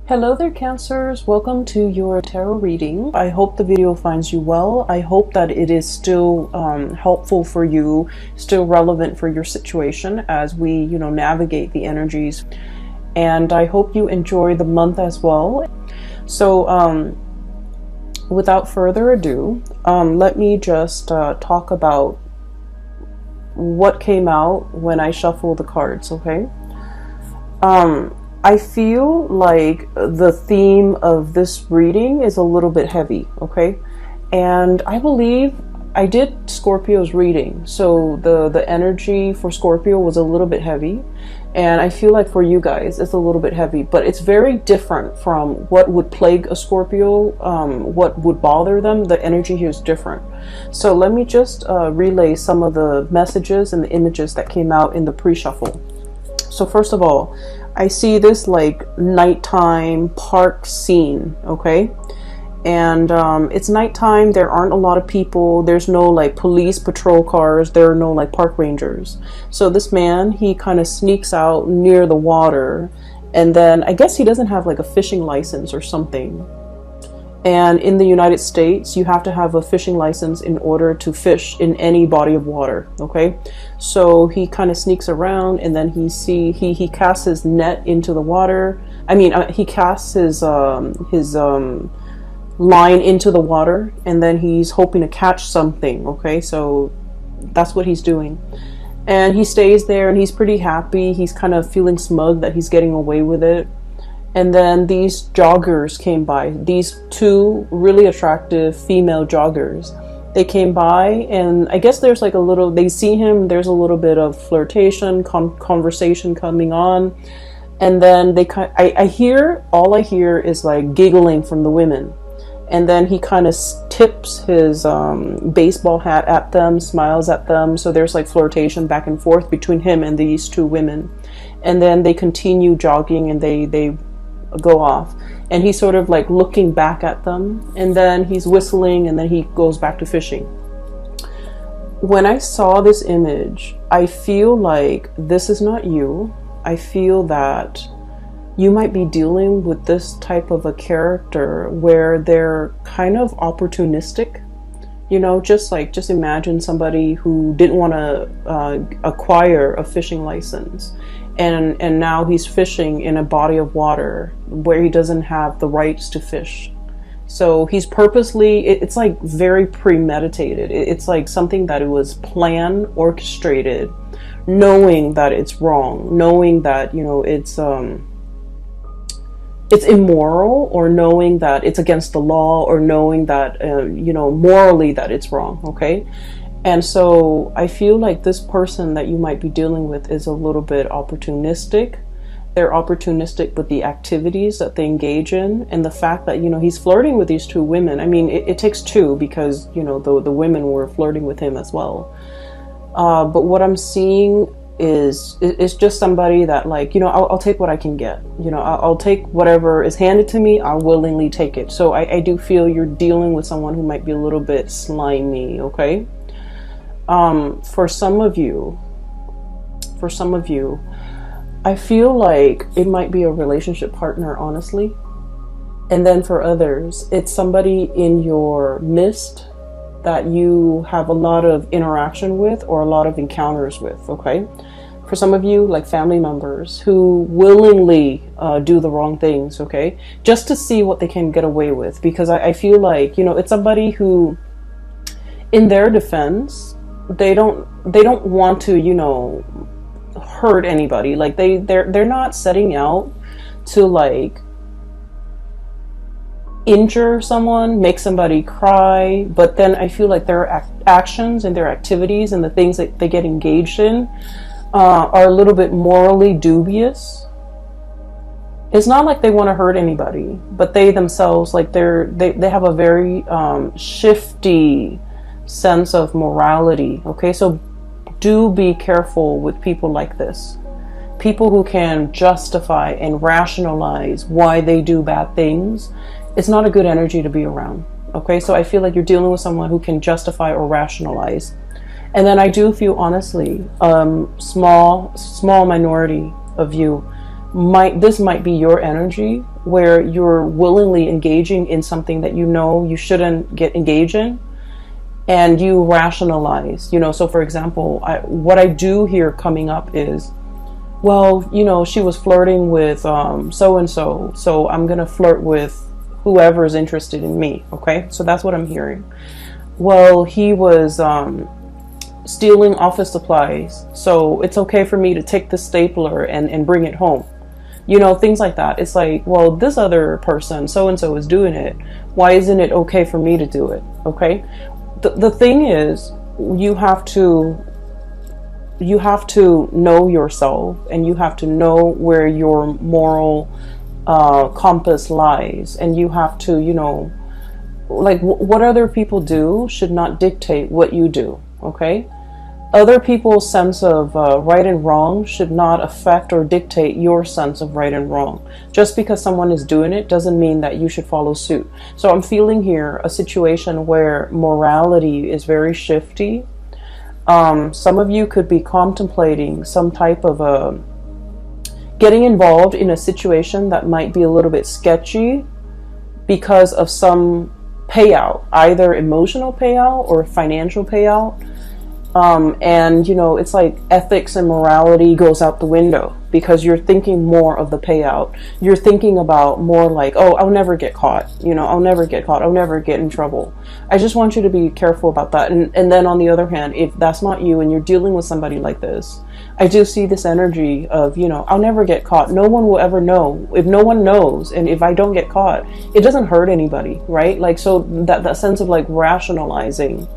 Hello there, Cancers. Welcome to your tarot reading. I hope the video finds you well. I hope that it is still helpful for you, still relevant for your situation as we, navigate the energies. And I hope you enjoy the month as well. So without further ado, let me just talk about what came out when I shuffled the cards, okay? I feel like the theme of this reading is a little bit heavy, okay? And I believe I did Scorpio's reading, so the energy for Scorpio was a little bit heavy. And I feel like for you guys, it's a little bit heavy, but it's very different from what would plague a Scorpio, what would bother them. The energy here is different. So let me just relay some of the messages and the images that came out in the pre-shuffle. So first of all, I see this like nighttime park scene, okay? And it's nighttime, there aren't a lot of people, there's no like police patrol cars, there are no like park rangers. So this man, he kind of sneaks out near the water, and then I guess he doesn't have like a fishing license or something. And in the United States, you have to have a fishing license in order to fish in any body of water, okay? So he kind of sneaks around, and then he casts his net into the water. I mean, he casts his line into the water, and then he's hoping to catch something, okay? So that's what he's doing. And he stays there, and he's pretty happy. He's kind of feeling smug that he's getting away with it. And then these joggers came by, these two really attractive female joggers. They came by, and I guess there's like a little, they see him, there's a little bit of flirtation, conversation coming on. And then all I hear is like giggling from the women. And then he kind of tips his baseball hat at them, smiles at them. So there's like flirtation back and forth between him and these two women. And then they continue jogging, and they go off, and he's sort of like looking back at them, and then he's whistling, and then he goes back to fishing. When I saw this image, I feel like this is not you. I feel that you might be dealing with this type of a character where they're kind of opportunistic. Just imagine somebody who didn't want to acquire a fishing license, and now he's fishing in a body of water where he doesn't have the rights to fish. So he's purposely, it's like very premeditated. It's like something that it was planned, orchestrated, knowing that it's wrong, knowing that, it's immoral, or knowing that it's against the law, or knowing that, morally that it's wrong, okay? And so I feel like this person that you might be dealing with is a little bit opportunistic. They're opportunistic with the activities that they engage in, and the fact that, he's flirting with these two women. I mean, it takes two, because, the women were flirting with him as well. But what I'm seeing is just somebody that, like, I'll take what I can get. I'll take whatever is handed to me. I'll willingly take it. So I do feel you're dealing with someone who might be a little bit slimy, okay? For some of you, I feel like it might be a relationship partner, honestly. And then for others, it's somebody in your midst that you have a lot of interaction with, or a lot of encounters with, okay? For some of you, like family members who willingly do the wrong things, okay? Just to see what they can get away with. Because I feel like, it's somebody who, in their defense, they don't want to, hurt anybody. Like they're not setting out to like injure someone, make somebody cry, but then I feel like their actions and their activities and the things that they get engaged in are a little bit morally dubious. It's not like they want to hurt anybody, but they themselves, like they have a very shifty sense of morality, okay? So do be careful with people like this. People who can justify and rationalize why they do bad things. It's not a good energy to be around, okay? So I feel like you're dealing with someone who can justify or rationalize. And then I do feel, honestly, small minority of you this might be your energy where you're willingly engaging in something that you know you shouldn't get engaged in, and you rationalize, you know. So for example, what I do here coming up is, well, you know, she was flirting with so and so, so I'm gonna flirt with whoever is interested in me. Okay, so that's what I'm hearing. Well, he was stealing office supplies, so it's okay for me to take the stapler and bring it home. You know, things like that. It's like, well, this other person, so-and-so, is doing it. Why isn't it okay for me to do it? Okay? The thing is, you have to know yourself, and you have to know where your moral compass lies. And you have to, you know, like, what other people do should not dictate what you do. Okay? Other people's sense of right and wrong should not affect or dictate your sense of right and wrong. Just because someone is doing it doesn't mean that you should follow suit. So I'm feeling here a situation where morality is very shifty. Some of you could be contemplating some type of getting involved in a situation that might be a little bit sketchy because of some payout, either emotional payout or financial payout. And, you know, it's like ethics and morality goes out the window because you're thinking more of the payout. You're thinking about more like, oh, I'll never get caught. You know, I'll never get caught. I'll never get in trouble. I just want you to be careful about that. And then on the other hand, if that's not you and you're dealing with somebody like this, I do see this energy of, you know, I'll never get caught. No one will ever know. If no one knows, and if I don't get caught, it doesn't hurt anybody, right? Like, so that sense of like rationalizing,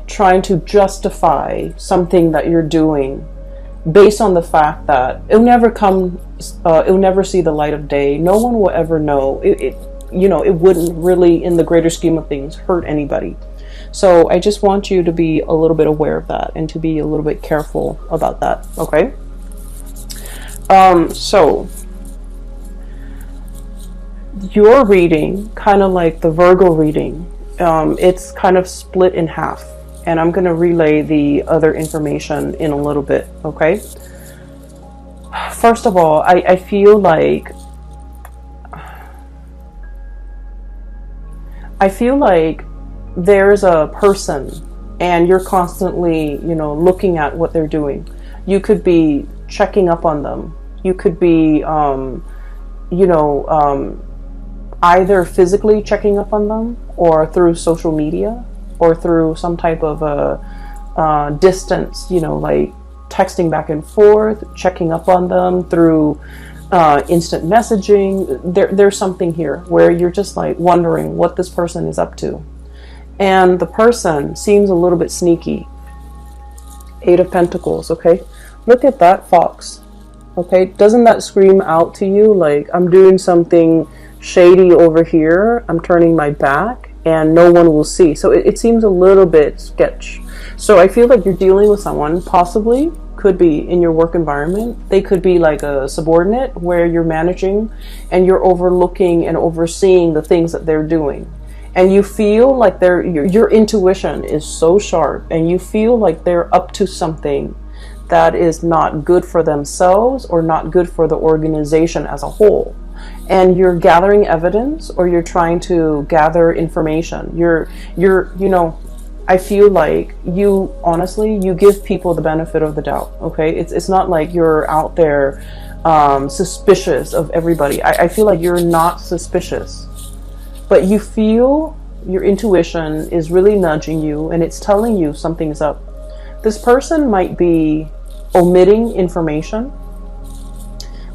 trying to justify something that you're doing based on the fact that it'll never see the light of day. No one will ever know. You know, it wouldn't really, in the greater scheme of things, hurt anybody. So I just want you to be a little bit aware of that and to be a little bit careful about that. Okay. So your reading, kind of like the Virgo reading, it's kind of split in half. And I'm going to relay the other information in a little bit, okay? First of all, I feel like there's a person and you're constantly, you know, looking at what they're doing. You could be checking up on them. You could be, either physically checking up on them or through social media, or through some type of a distance, you know, like texting back and forth, checking up on them through instant messaging. There's something here where you're just like wondering what this person is up to. And the person seems a little bit sneaky. 8 of Pentacles, okay? Look at that fox, okay? Doesn't that scream out to you like, I'm doing something shady over here, I'm turning my back, and no one will see. So it seems a little bit sketch. So I feel like you're dealing with someone, possibly could be in your work environment. They could be like a subordinate where you're managing and you're overlooking and overseeing the things that they're doing. And you feel like your intuition is so sharp, and you feel like they're up to something that is not good for themselves or not good for the organization as a whole. And you're gathering evidence, or you're trying to gather information. You're you know, I feel like you give people the benefit of the doubt. Okay, it's not like you're out there suspicious of everybody. I feel like you're not suspicious, but you feel your intuition is really nudging you, and it's telling you something's up. This person might be omitting information.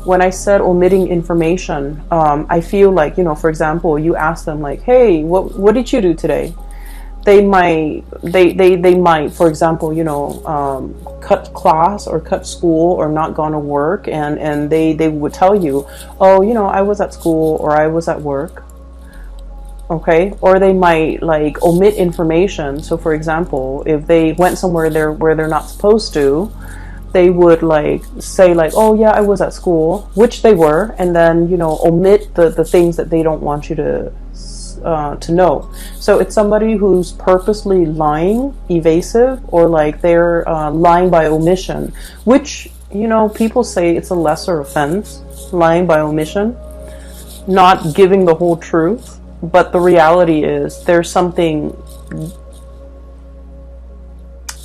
When I said omitting information, I feel like, you know, for example, you ask them like, hey, what did you do today? They might, for example, you know, cut class or cut school or not gone to work, and they would tell you, oh, you know, I was at school or I was at work. Okay, or they might like omit information. So for example, if they went somewhere where they're not supposed to, they would like say like, oh yeah, I was at school, which they were, and then, you know, omit the things that they don't want you to know. So it's somebody who's purposely lying, evasive, or like they're lying by omission, which you know, people say it's a lesser offense, lying by omission, not giving the whole truth. But the reality is there's something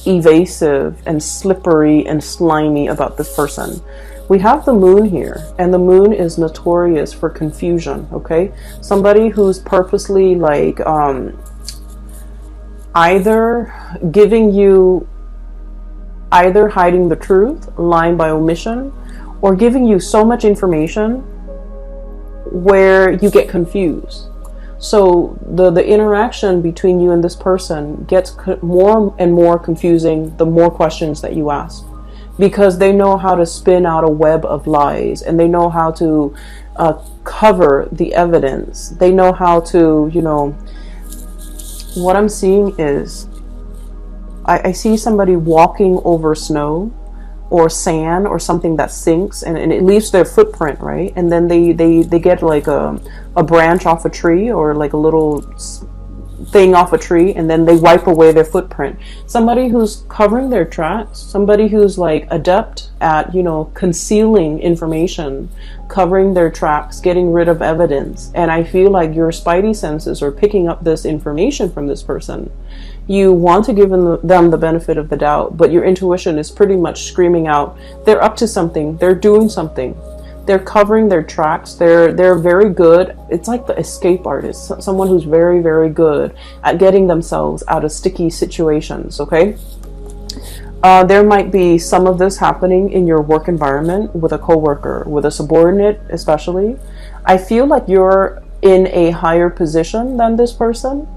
evasive and slippery and slimy about this person. We have the moon here, and the moon is notorious for confusion, okay? Somebody who's purposely like either hiding the truth, lying by omission, or giving you so much information where you get confused. So the interaction between you and this person gets more and more confusing the more questions that you ask, because they know how to spin out a web of lies, and they know how to cover the evidence. They know how to, you know, what I'm seeing is I see somebody walking over snow or sand or something that sinks, and it leaves their footprint, right? And then they get like a branch off a tree, or like a little thing off a tree, and then they wipe away their footprint. Somebody who's covering their tracks, somebody who's like adept at, you know, concealing information, covering their tracks, getting rid of evidence. And I feel like your spidey senses are picking up this information from this person. You want to give them the benefit of the doubt, but your intuition is pretty much screaming out, they're up to something, they're doing something. They're covering their tracks. They're very good. It's like the escape artist, someone who's very, very good at getting themselves out of sticky situations, okay? There might be some of this happening in your work environment with a coworker, with a subordinate especially. I feel like you're in a higher position than this person,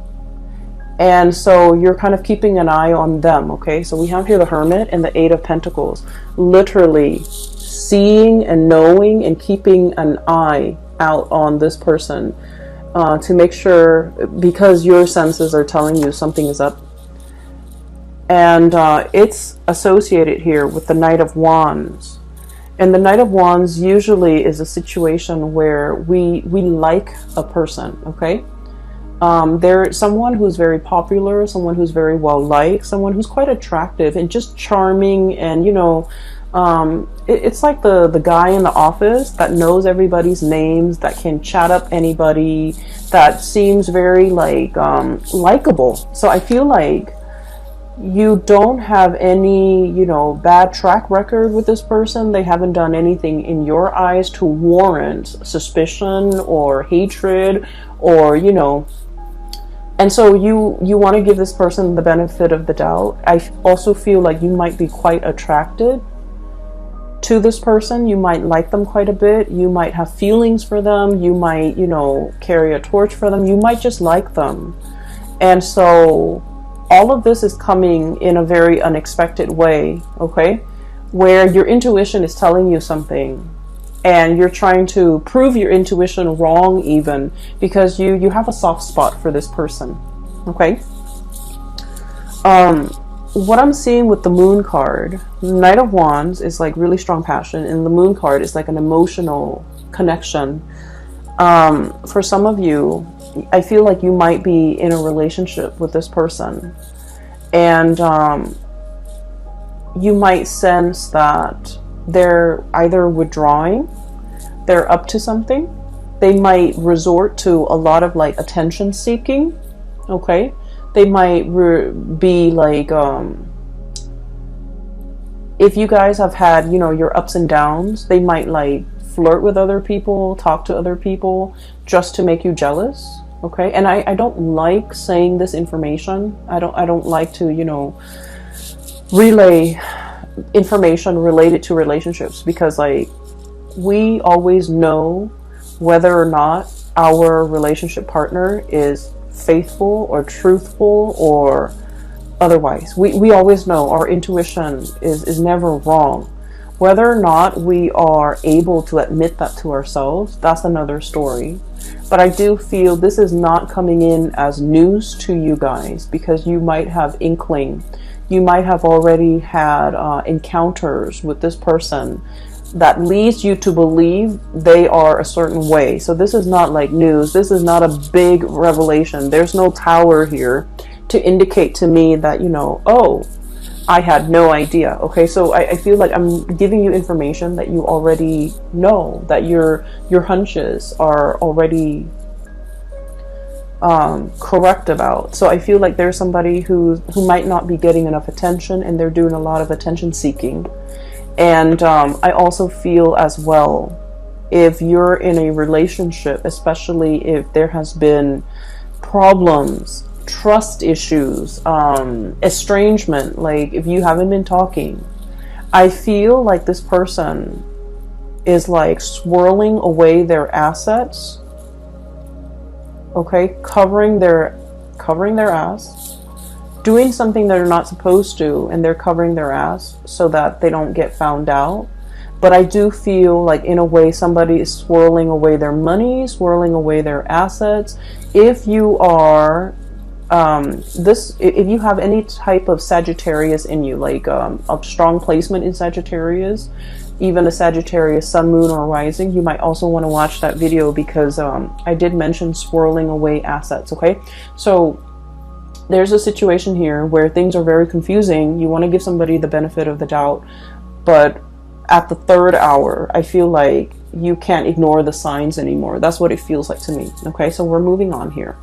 and so you're kind of keeping an eye on them, okay? So we have here the Hermit and the Eight of Pentacles, literally seeing and knowing and keeping an eye out on this person to make sure, because your senses are telling you something is up. And it's associated here with the Knight of Wands. And the Knight of Wands usually is a situation where we like a person, okay? They're someone who's very popular, someone who's very well liked, someone who's quite attractive and just charming, and, you know, it's like the guy in the office that knows everybody's names, that can chat up anybody, that seems very like likable. So I feel like you don't have any, you know, bad track record with this person. They haven't done anything in your eyes to warrant suspicion or hatred, or, you know. And so you want to give this person the benefit of the doubt. I also feel like you might be quite attracted to this person. You might like them quite a bit. You might have feelings for them. You might, you know, carry a torch for them. You might just like them. And so all of this is coming in a very unexpected way, okay? Where your intuition is telling you something, and you're trying to prove your intuition wrong, even because you have a soft spot for this person, okay? What I'm seeing with the Moon card, Knight of Wands is like really strong passion, and the Moon card is like an emotional connection. For some of you, I feel like you might be in a relationship with this person, and you might sense that they're either withdrawing, they're up to something. They might resort to a lot of like attention seeking, okay? They might be like, if you guys have had, you know, your ups and downs, they might like flirt with other people, talk to other people just to make you jealous, okay? And I don't like saying this information. I don't like to, you know, relay information related to relationships, because like we always know whether or not our relationship partner is faithful or truthful or otherwise. We always know. Our intuition is never wrong. Whether or not we are able to admit that to ourselves, that's another story. But I do feel this is not coming in as news to you guys, because you might have inkling. You might have already had encounters with this person that leads you to believe they are a certain way. So this is not like news. This is not a big revelation. There's no tower here to indicate to me that, you know, oh, I had no idea. Okay, so I feel like I'm giving you information that you already know, that your hunches are already correct about. So I feel like there's somebody who might not be getting enough attention, and they're doing a lot of attention seeking. And I also feel as well, if you're in a relationship, especially if there has been problems, trust issues, estrangement, like if you haven't been talking, I feel like this person is like swirling away their assets, okay, covering their ass, doing something they're not supposed to, and they're covering their ass so that they don't get found out. But I do feel like, in a way, somebody is swirling away their money, swirling away their assets. If you are if you have any type of Sagittarius in you, like a strong placement in Sagittarius, even a Sagittarius sun, moon, or rising, you might also want to watch that video, because I did mention swirling away assets. Okay, so there's a situation here where things are very confusing. You want to give somebody the benefit of the doubt, but at the third hour, I feel like you can't ignore the signs anymore. That's what it feels like to me. Okay, so we're moving on here.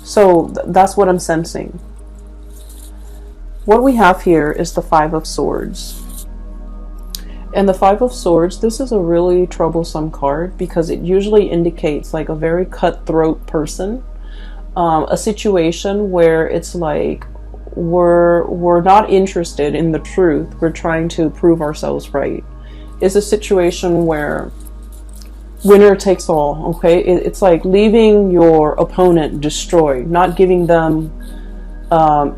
So that's what I'm sensing. What we have here is the Five of Swords. And the Five of Swords, this is a really troublesome card, because it usually indicates like a very cutthroat person. A situation where it's like we're not interested in the truth, we're trying to prove ourselves right. It's a situation where winner takes all. Okay, it's like leaving your opponent destroyed, not giving them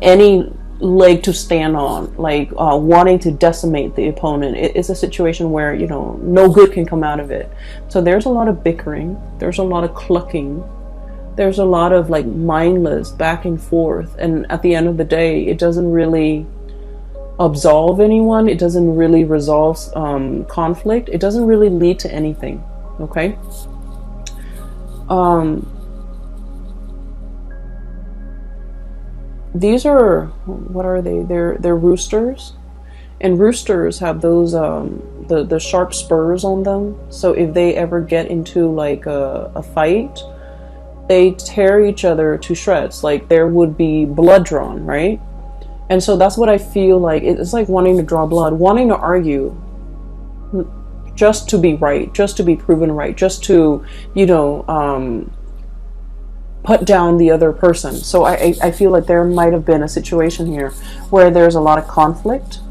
any leg to stand on, like wanting to decimate the opponent. It's a situation where, you know, no good can come out of it. So there's a lot of bickering, there's a lot of clucking, there's a lot of like mindless back and forth, and at the end of the day, it doesn't really absolve anyone, it doesn't really resolve conflict, it doesn't really lead to anything. Okay, these are, what are they? They're roosters, and roosters have those the sharp spurs on them. So if they ever get into like a fight, they tear each other to shreds. Like there would be blood drawn, right? And so that's what I feel like. It's like wanting to draw blood, wanting to argue, just to be right, just to be proven right, just to, you know, put down the other person. So I feel like there might have been a situation here where there's a lot of conflict,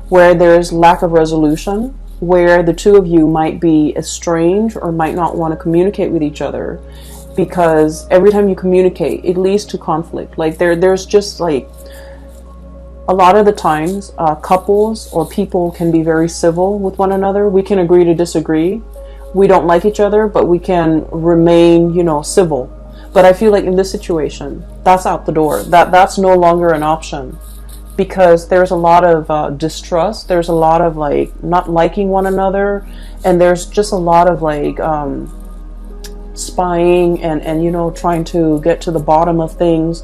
where there's lack of resolution, where the two of you might be estranged or might not want to communicate with each other, because every time you communicate, it leads to conflict. Like there's just like, a lot of the times, couples or people can be very civil with one another. We can agree to disagree. We don't like each other, but we can remain, you know, civil. But I feel like in this situation, that's out the door. That's no longer an option, because there's a lot of distrust. There's a lot of like not liking one another, and there's just a lot of like spying and you know, trying to get to the bottom of things,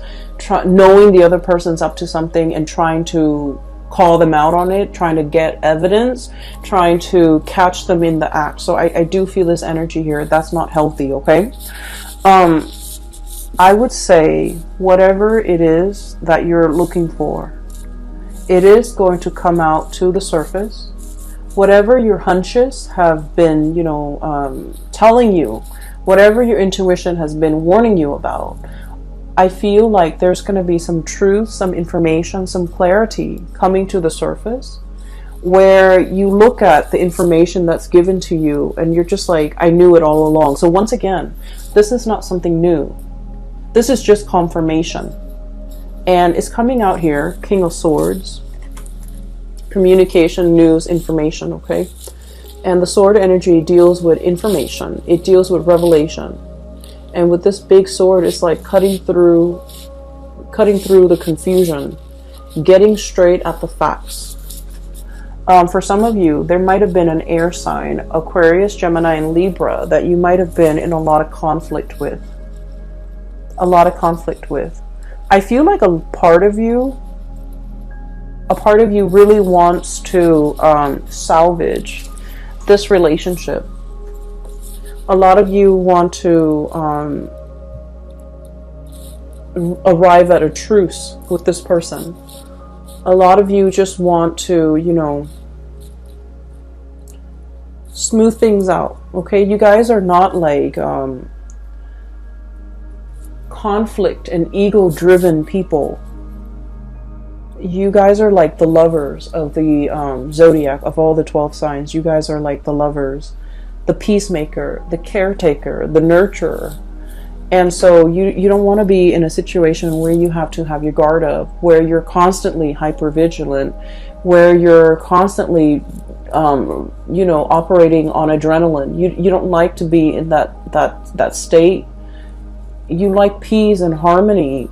knowing the other person's up to something and trying to call them out on it, trying to get evidence, trying to catch them in the act. So I do feel this energy here. That's not healthy. Okay, I would say whatever it is that you're looking for, it is going to come out to the surface. Whatever your hunches have been, you know, telling you, whatever your intuition has been warning you about, I feel like there's going to be some truth, some information, some clarity coming to the surface, where you look at the information that's given to you and you're just like, I knew it all along. So once again, this is not something new. This is just confirmation. And it's coming out here, King of Swords, communication, news, information, okay? And the sword energy deals with information. It deals with revelation. And with this big sword, it's like cutting through the confusion, getting straight at the facts. For some of you, there might have been an air sign, Aquarius, Gemini, and Libra, that you might have been in a lot of conflict with. a lot of conflict with. I feel like a part of you really wants to salvage this relationship. A lot of you want to arrive at a truce with this person. A lot of you just want to, you know, smooth things out. Okay, you guys are not like conflict and ego driven people. You guys are like the lovers of the zodiac, of all the 12 signs. You guys are like the lovers, the peacemaker, the caretaker, the nurturer. And so you don't want to be in a situation where you have to have your guard up, where you're constantly hyper vigilant, where you're constantly you know, operating on adrenaline. You don't like to be in that state. You like peace and harmony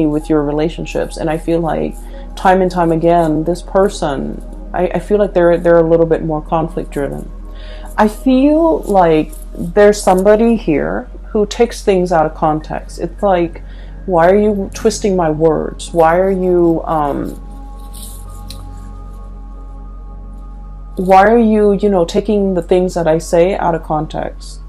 with your relationships. And I feel like time and time again, this person, I feel like they're a little bit more conflict driven. I feel like there's somebody here who takes things out of context. It's like, why are you twisting my words? Why are you you know, taking the things that I say out of context?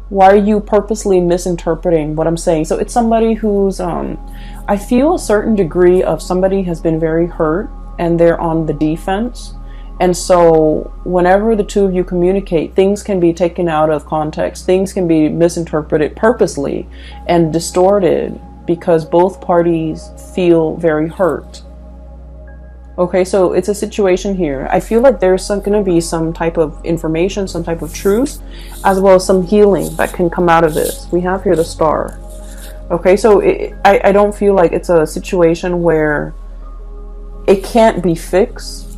Why are you purposely misinterpreting what I'm saying? So it's somebody who's, I feel a certain degree of somebody has been very hurt and they're on the defense. And so whenever the two of you communicate, things can be taken out of context. Things can be misinterpreted purposely and distorted because both parties feel very hurt. Okay, so it's a situation here. I feel like there's going to be some type of information, some type of truth, as well as some healing that can come out of this. We have here the Star. Okay, so I don't feel like it's a situation where it can't be fixed.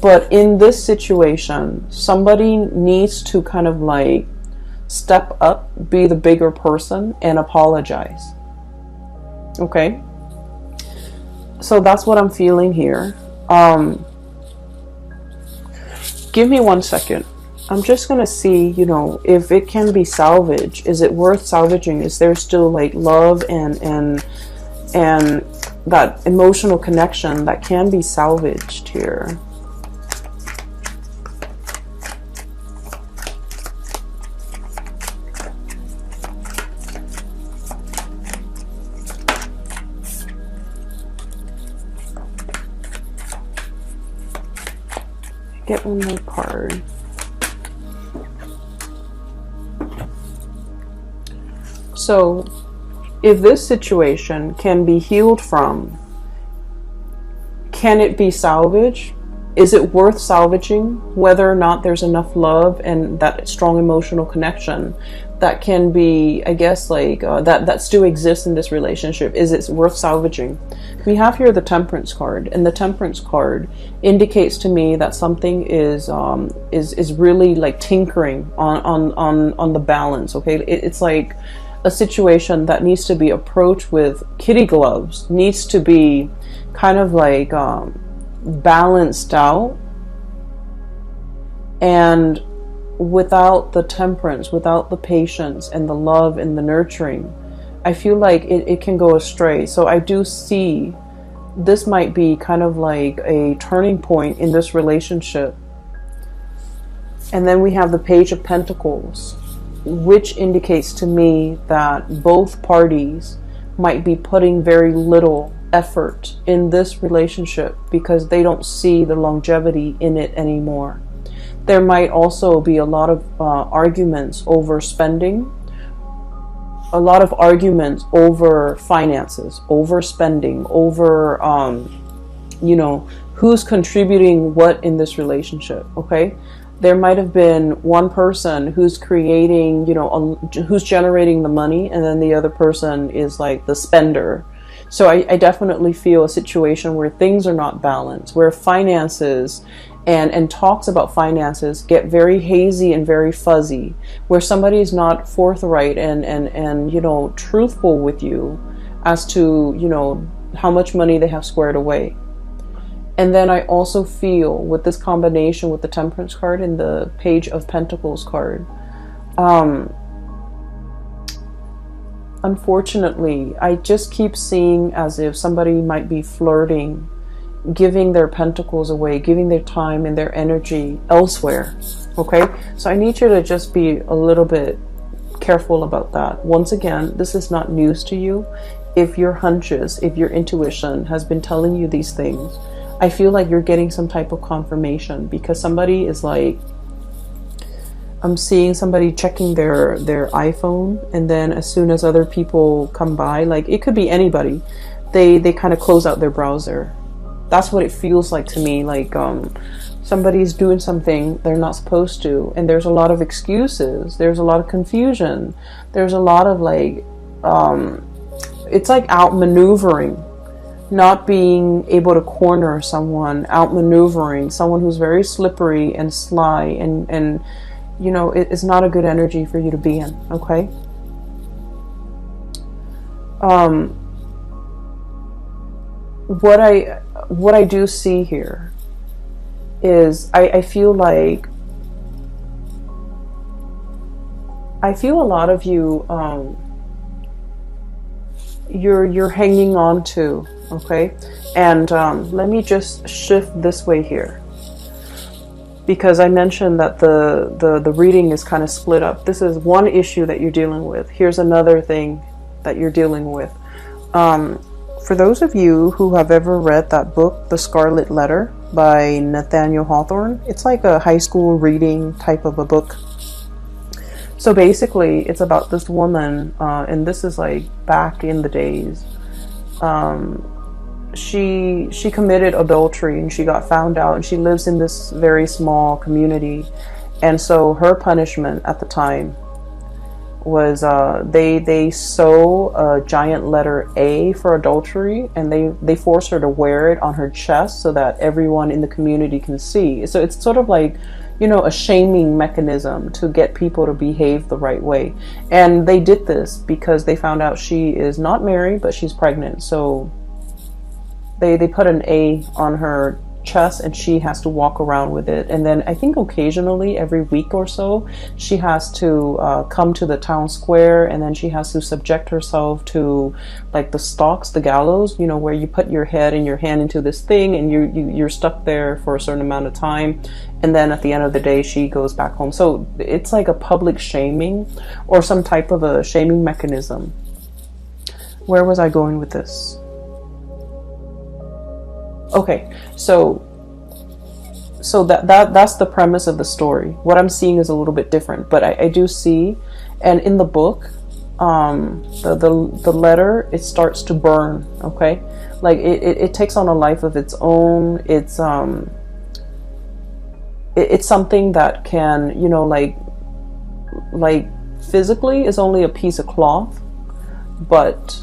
But in this situation, somebody needs to kind of like step up, be the bigger person, and apologize. Okay? So that's what I'm feeling here. Give me 1 second. I'm just going to see, you know, if it can be salvaged. Is it worth salvaging? Is there still like love and that emotional connection that can be salvaged here? Get one more card. So, if this situation can be healed from, can it be salvaged? Is it worth salvaging? Whether or not there's enough love and that strong emotional connection that can be, I guess, like that still exists in this relationship. Is it worth salvaging? We have here the Temperance card, and the Temperance card indicates to me that something is really like tinkering on the balance. Okay, it's like a situation that needs to be approached with kitty gloves, needs to be kind of like balanced out. And without the temperance, without the patience and the love and the nurturing, I feel like it can go astray. So I do see this might be kind of like a turning point in this relationship. And then we have the Page of Pentacles, which indicates to me that both parties might be putting very little effort in this relationship because they don't see the longevity in it anymore. There might also be a lot of arguments over spending, a lot of arguments over finances, over spending, over, you know, who's contributing what in this relationship, okay? There might have been one person who's creating, you know, who's generating the money, and then the other person is like the spender. So I definitely feel a situation where things are not balanced, where finances and talks about finances get very hazy and very fuzzy, where somebody is not forthright and you know, truthful with you as to, you know, how much money they have squared away. And then I also feel with this combination with the Temperance card and the Page of Pentacles card, unfortunately, I just keep seeing as if somebody might be flirting, giving their pentacles away, giving their time and their energy elsewhere. Okay, so I need you to just be a little bit careful about that. Once again, this is not news to you. If your hunches, if your intuition has been telling you these things, I feel like you're getting some type of confirmation, because somebody is like, I'm seeing somebody checking their iPhone, and then as soon as other people come by, like it could be anybody, they kind of close out their browser. That's what it feels like to me. Like somebody's doing something they're not supposed to, and there's a lot of excuses, there's a lot of confusion, there's a lot of like it's like outmaneuvering, not being able to corner someone, outmaneuvering someone who's very slippery and sly, and you know, it's not a good energy for you to be in. Okay, what I do see here is I feel like a lot of you you're hanging on to. Okay, and let me just shift this way here, because I mentioned that the reading is kind of split up. This is one issue that you're dealing with. Here's another thing that you're dealing with. For those of you who have ever read that book, The Scarlet Letter by Nathaniel Hawthorne, it's like a high school reading type of a book. So basically, it's about this woman, and this is like back in the days. She committed adultery, and she got found out, and she lives in this very small community. And so her punishment at the time was they sew a giant letter A for adultery, and they force her to wear it on her chest so that everyone in the community can see. So it's sort of like, you know, a shaming mechanism to get people to behave the right way. And they did this because they found out she is not married, but she's pregnant. So they put an A on her chest, and she has to walk around with it. And then I think occasionally, every week or so, she has to come to the town square, and then she has to subject herself to like the stocks, the gallows, you know, where you put your head and your hand into this thing, and you're stuck there for a certain amount of time. And then at the end of the day, she goes back home. So it's like a public shaming, or some type of a shaming mechanism. Where was I going with this? Okay, so that's the premise of the story. What I'm seeing is a little bit different, but I do see, and in the book, the letter, it starts to burn. Okay, like it takes on a life of its own. It's something that can, you know, like physically is only a piece of cloth, but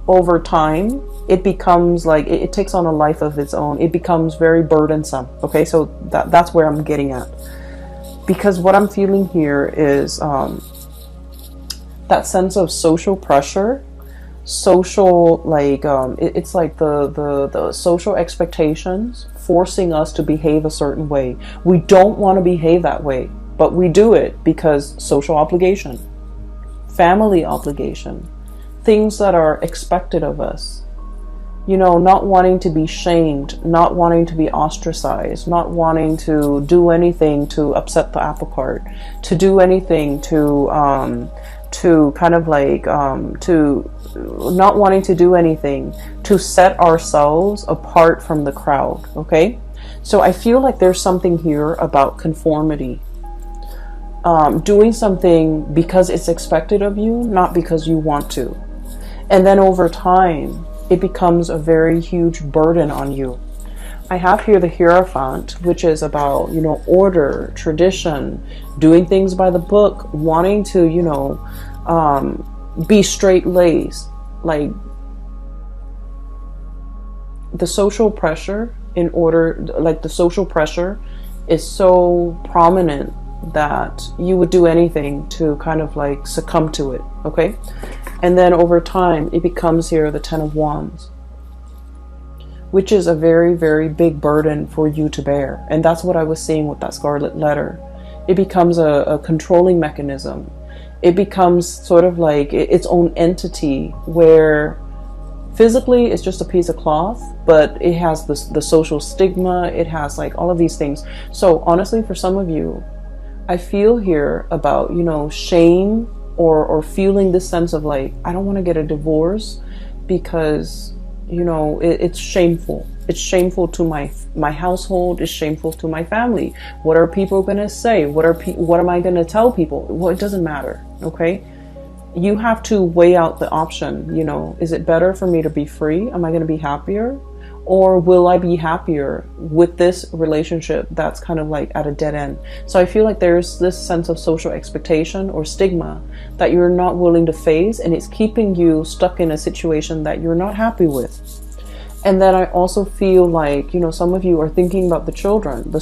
over time it becomes like it takes on a life of its own. It becomes very burdensome. Okay, so that's where I'm getting at, because what I'm feeling here is that sense of social pressure, social like it's like the social expectations forcing us to behave a certain way. We don't want to behave that way, but we do it because social obligation, family obligation, things that are expected of us. You know, not wanting to be shamed, not wanting to be ostracized, not wanting to do anything to upset the apple cart, to do anything to kind of like to not wanting to do anything to set ourselves apart from the crowd. Okay, so I feel like there's something here about conformity, doing something because it's expected of you, not because you want to. And then over time, it becomes a very huge burden on you. I have here the Hierophant, which is about, you know, order, tradition, doing things by the book, wanting to, you know, be straight-laced. Like the social pressure the social pressure is so prominent that you would do anything to kind of like succumb to it. Okay. And then over time, it becomes here the Ten of Wands, which is a very, very big burden for you to bear. And that's what I was seeing with that Scarlet Letter. It becomes a controlling mechanism. it becomes sort of like its own entity, where physically it's just a piece of cloth, but it has the social stigma, it has like all of these things. So honestly, for some of you, I feel here about, you know, shame, or feeling this sense of like, I don't want to get a divorce because, you know, it's shameful. It's shameful to my household. It's shameful to my family. What are people going to say? What am I going to tell people? Well, it doesn't matter. Okay. You have to weigh out the option. You know, is it better for me to be free? Am I going to be happier? Or will I be happier with this relationship that's kind of like at a dead end? So I feel like there's this sense of social expectation or stigma that you're not willing to face, and it's keeping you stuck in a situation that you're not happy with. And then I also feel like, you know, some of you are thinking about the children, the